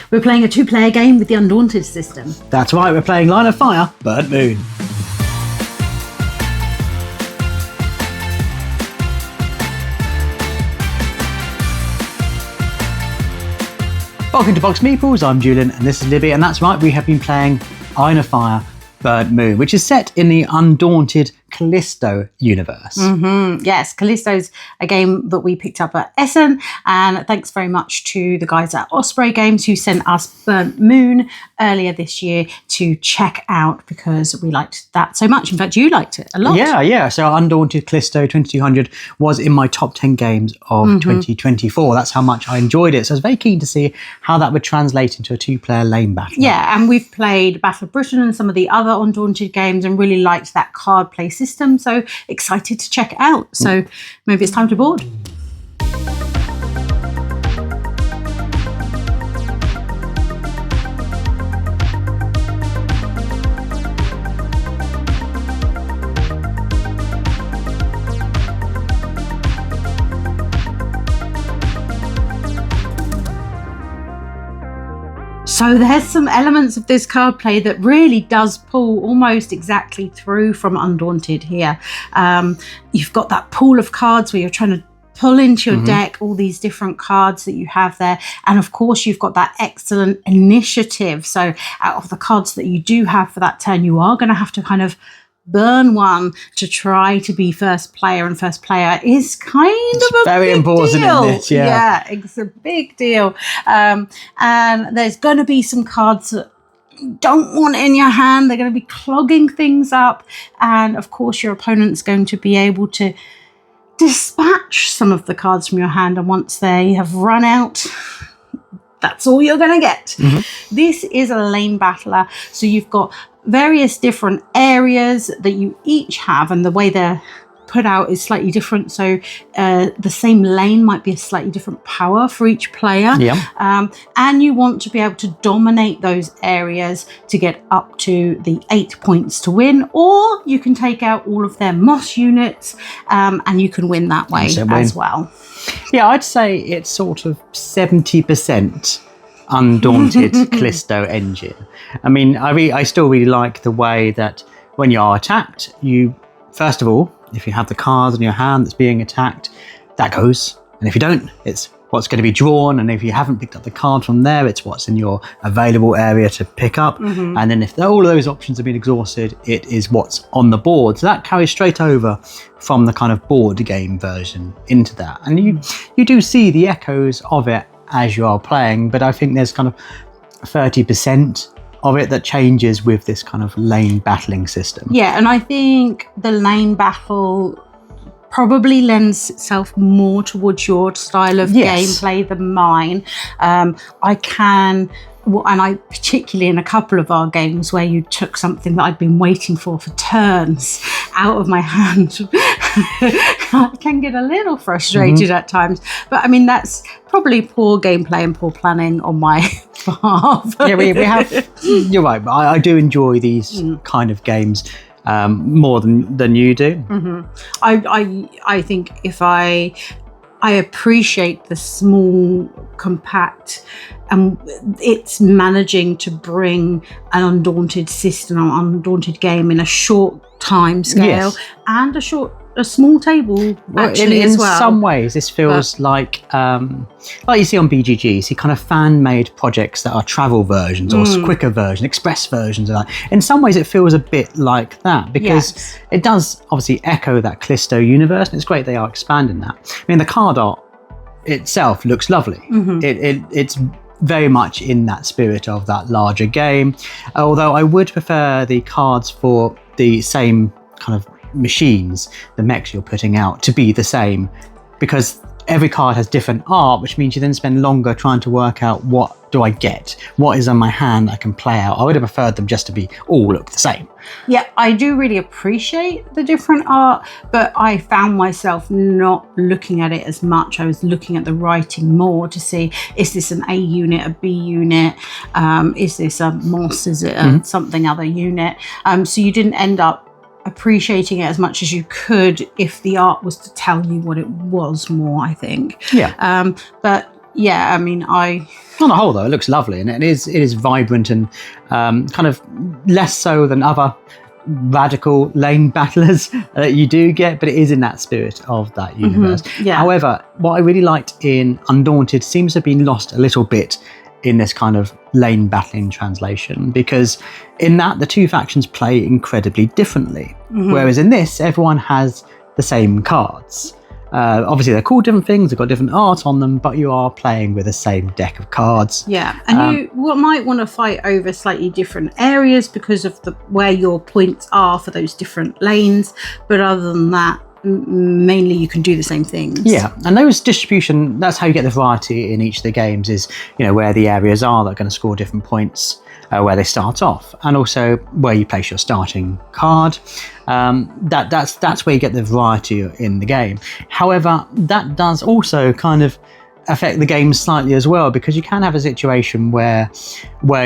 We're playing a 2-player game with the Undaunted system. That's right, we're playing Line of Fire, Burnt Moon. Welcome to BoxedMeeples, I'm Julian and this is Libby, and that's right, we have been playing Line of Fire, Burnt Moon, which is set in the Undaunted Calisto universe. Yes, Callisto's a game that we picked up at Essen, and thanks very much to the guys at Osprey Games who sent us Burnt Moon earlier this year to check out because we liked that so much. In fact, you liked it a lot. Yeah. So Undaunted Calisto 2200 was in my top 10 games of 2024. That's how much I enjoyed it. So I was very keen to see how that would translate into a 2-player lane battle. Yeah, and we've played Battle of Britain and some of the other Undaunted games and really liked that card play system. So excited to check it out. So maybe it's time to board. So there's some elements of this card play that really does pull almost exactly through from Undaunted here. You've got that pool of cards where you're trying to pull into your deck all these different cards that you have there. And of course, you've got that excellent initiative. So out of the cards that you do have for that turn, you are going to have to kind of burn one to try to be first player, and first player is kind of a very big important deal. in this, Yeah, it's a big deal. And there's going to be some cards that you don't want in your hand. They're going to be clogging things up, and of course your opponent's going to be able to dispatch some of the cards from your hand, and once they have run out, that's all you're going to get. This is a lane battler, so you've got various different areas that you each have, and the way they're put out is slightly different. So the same lane might be a slightly different power for each player. And you want to be able to dominate those areas to get up to the 8 points to win, or you can take out all of their moss units and you can win that way as well. Yeah, I'd say it's sort of 70% Undaunted Calisto engine. I mean, I still really like the way that when you are attacked, you, first of all, if you have the cards in your hand that's being attacked, that goes. And if you don't, it's what's going to be drawn. And if you haven't picked up the card from there, it's what's in your available area to pick up. And then if all of those options have been exhausted, it is what's on the board. So that carries straight over from the kind of board game version into that. And you do see the echoes of it as you are playing, but I think there's kind of 30% of it that changes with this kind of lane battling system. Yeah, and I think the lane battle probably lends itself more towards your style of gameplay than mine. And I particularly in a couple of our games where you took something that I'd been waiting for turns out of my hand, I can get a little frustrated at times. But I mean, that's probably poor gameplay and poor planning on my behalf. Yeah, we have. You're right, but I do enjoy these kind of games more than you do. I think if I appreciate the small, compact, and it's managing to bring an Undaunted system or Undaunted game in a short time scale and a small table actually as well. In some ways, this feels like you see on BGG, you see kind of fan-made projects that are travel versions or quicker versions, express versions of that. In some ways, it feels a bit like that because it does obviously echo that Calisto universe, and it's great they are expanding that. I mean, the card art itself looks lovely. It's very much in that spirit of that larger game, although I would prefer the cards for the same kind of machines, the mechs you're putting out, to be the same, because every card has different art, which means you then spend longer trying to work out what do I get, what is on my hand that I can play out. I would have preferred them just to be all look the same. Yeah, I do really appreciate the different art, but I found myself not looking at it as much. I was looking at the writing more to see, is this an A unit, a B unit? Is this a moss? Is it a something other unit? So you didn't end up appreciating it as much as you could if the art was to tell you what it was more, I think. Yeah. But Yeah, I mean, on the whole, though, it looks lovely, and it is vibrant and kind of less so than other radical lane battlers that you do get, but it is in that spirit of that universe. Yeah. However, what I really liked in Undaunted seems to have been lost a little bit in this kind of lane battling translation, because in that the two factions play incredibly differently, whereas in this everyone has the same cards. Obviously they're called different things, they've got different art on them, but you are playing with the same deck of cards. Yeah, and you might want to fight over slightly different areas because of where your points are for those different lanes, but other than that, mainly you can do the same things. Yeah, and those distribution, that's how you get the variety in each of the games, is where the areas are that are going to score different points, where they start off, and also where you place your starting card. That's where you get the variety in the game. However, that does also kind of affect the game slightly as well, because you can have a situation where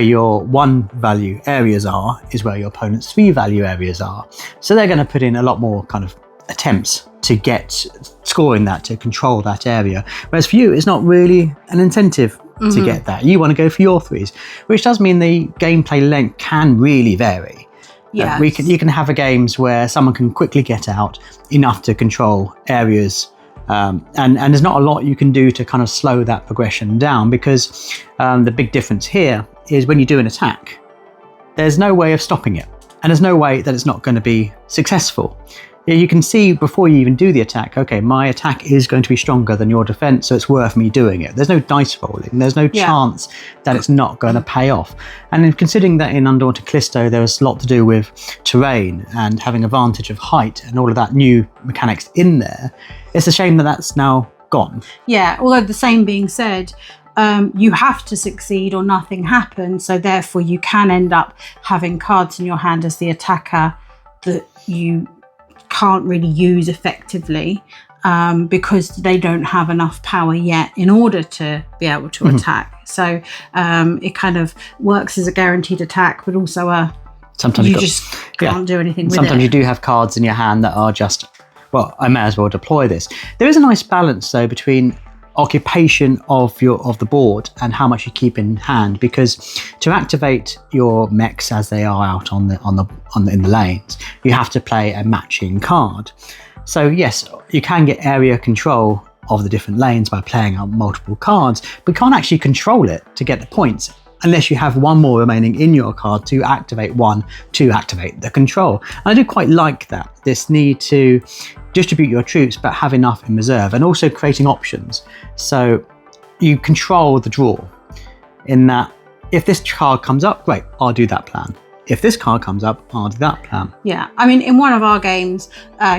your 1 value areas are is where your opponent's 3 value areas are. So they're going to put in a lot more kind of attempts to get scoring that, to control that area, whereas for you it's not really an incentive to get that. You want to go for your 3s, which does mean the gameplay length can really vary. Yeah, you can have games where someone can quickly get out enough to control areas, and there's not a lot you can do to kind of slow that progression down, because the big difference here is when you do an attack, there's no way of stopping it, and there's no way that it's not going to be successful. You can see before you even do the attack, okay, my attack is going to be stronger than your defense, so it's worth me doing it. There's no dice rolling. There's no chance that it's not going to pay off. And in considering that in Undaunted Calisto, there was a lot to do with terrain and having advantage of height and all of that new mechanics in there, it's a shame that that's now gone. Yeah, although the same being said, you have to succeed or nothing happens, so therefore you can end up having cards in your hand as the attacker that you can't really use effectively, because they don't have enough power yet in order to be able to attack. So it kind of works as a guaranteed attack, but also sometimes you just can't do anything with it. Sometimes you do have cards in your hand that are just, well, I may as well deploy this. There is a nice balance though between occupation of the board and how much you keep in hand, because to activate your mechs as they are out in the lanes, you have to play a matching card. So yes, you can get area control of the different lanes by playing out multiple cards, but you can't actually control it to get the points unless you have one more remaining in your card to activate the control. And I do quite like that, this need to distribute your troops but have enough in reserve, and also creating options so you control the draw, in that if this card comes up, great, I'll do that plan. If this card comes up, I'll do that plan. Yeah, I mean, in one of our games,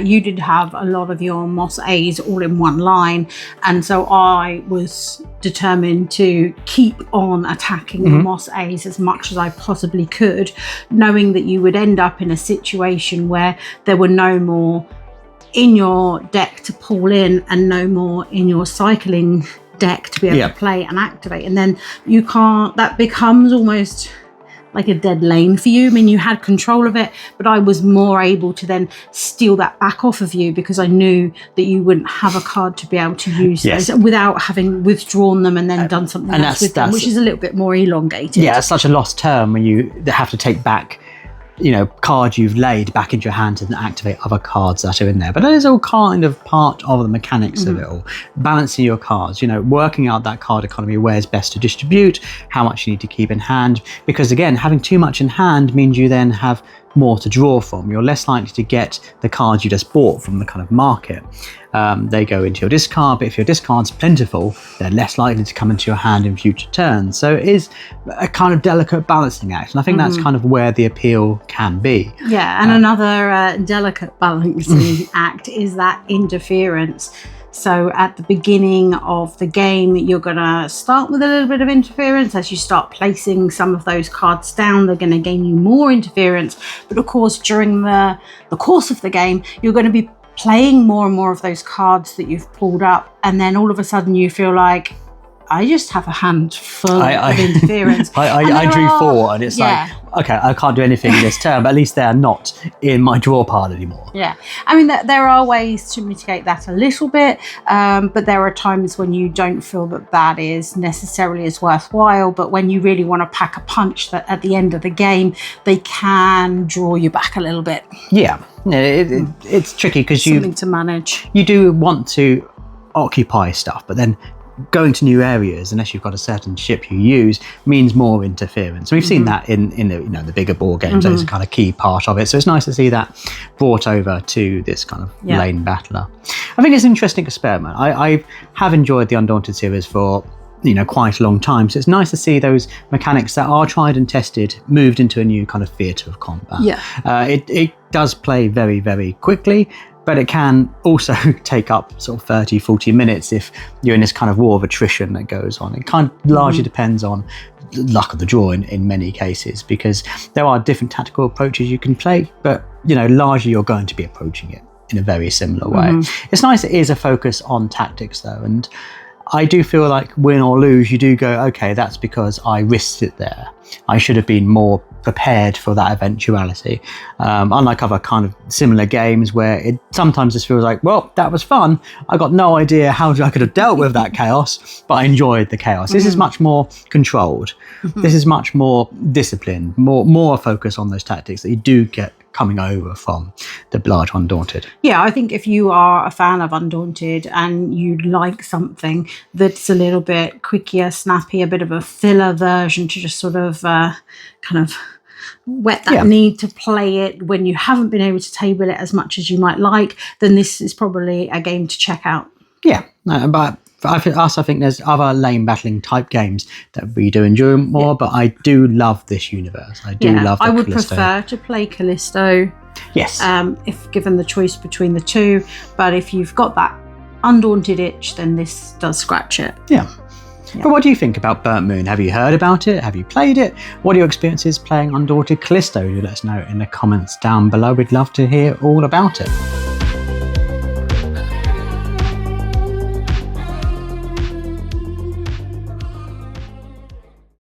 you did have a lot of your Moss A's all in one line, and so I was determined to keep on attacking the Moss A's as much as I possibly could, knowing that you would end up in a situation where there were no more in your deck to pull in and no more in your cycling deck to be able to play and activate, and then you can't, that becomes almost like a dead lane for you. I mean, you had control of it, but I was more able to then steal that back off of you, because I knew that you wouldn't have a card to be able to use those without having withdrawn them and then done something else with them, which is a little bit more elongated. Yeah, it's such a lost term when you have to take back cards you've laid back into your hand and activate other cards that are in there. But that is all kind of part of the mechanics of it all. Balancing your cards, working out that card economy, where it's best to distribute, how much you need to keep in hand. Because again, having too much in hand means you then have more to draw from. You're less likely to get the cards you just bought from the kind of market. They go into your discard, but if your discard's plentiful, they're less likely to come into your hand in future turns. So it is a kind of delicate balancing act, and I think that's kind of where the appeal can be. Yeah, and another delicate balancing act is that interference. So at the beginning of the game, you're going to start with a little bit of interference. As you start placing some of those cards down, they're going to gain you more interference. But of course, during the course of the game, you're going to be playing more and more of those cards that you've pulled up. And then all of a sudden you feel like, I just have a hand full of interference. I drew 4 and it's like, okay, I can't do anything this turn, but at least they're not in my draw pile anymore. Yeah, I mean, there are ways to mitigate that a little bit, but there are times when you don't feel that is necessarily as worthwhile, but when you really want to pack a punch that at the end of the game, they can draw you back a little bit. Yeah, it's tricky because something to manage. You do want to occupy stuff, but then going to new areas, unless you've got a certain ship you use, means more interference. We've seen that in the the bigger board games. That's a kind of key part of it. So it's nice to see that brought over to this kind of lane battler. I think it's an interesting experiment. I have enjoyed the Undaunted series for quite a long time. So it's nice to see those mechanics that are tried and tested moved into a new kind of theatre of combat. Yeah, it does play very, very quickly, but it can also take up sort of 30-40 minutes if you're in this kind of war of attrition that goes on. It kind of largely depends on the luck of the draw in many cases, because there are different tactical approaches you can play, but largely you're going to be approaching it in a very similar way. It's nice it is a focus on tactics though, and I do feel like win or lose, you do go, okay, that's because I risked it there. I should have been more prepared for that eventuality. Unlike other kind of similar games where it sometimes just feels like, well, that was fun. I got no idea how I could have dealt with that chaos, but I enjoyed the chaos. This is much more controlled. This is much more disciplined, more focus on those tactics that you do get coming over from the large Undaunted. Yeah, I think if you are a fan of Undaunted and you like something that's a little bit quickier, snappy, a bit of a filler version to just sort of kind of whet that need to play it when you haven't been able to table it as much as you might like, then this is probably a game to check out. Yeah, but for us, I think there's other lane battling type games that we do enjoy more, but I do love this universe. I do love the I would Callisto. prefer to play Callisto. Yes. If given the choice between the two, but if you've got that Undaunted itch, then this does scratch it. Yeah. But what do you think about Burnt Moon? Have you heard about it? Have you played it? What are your experiences playing Undaunted Callisto? Do let us know in the comments down below. We'd love to hear all about it.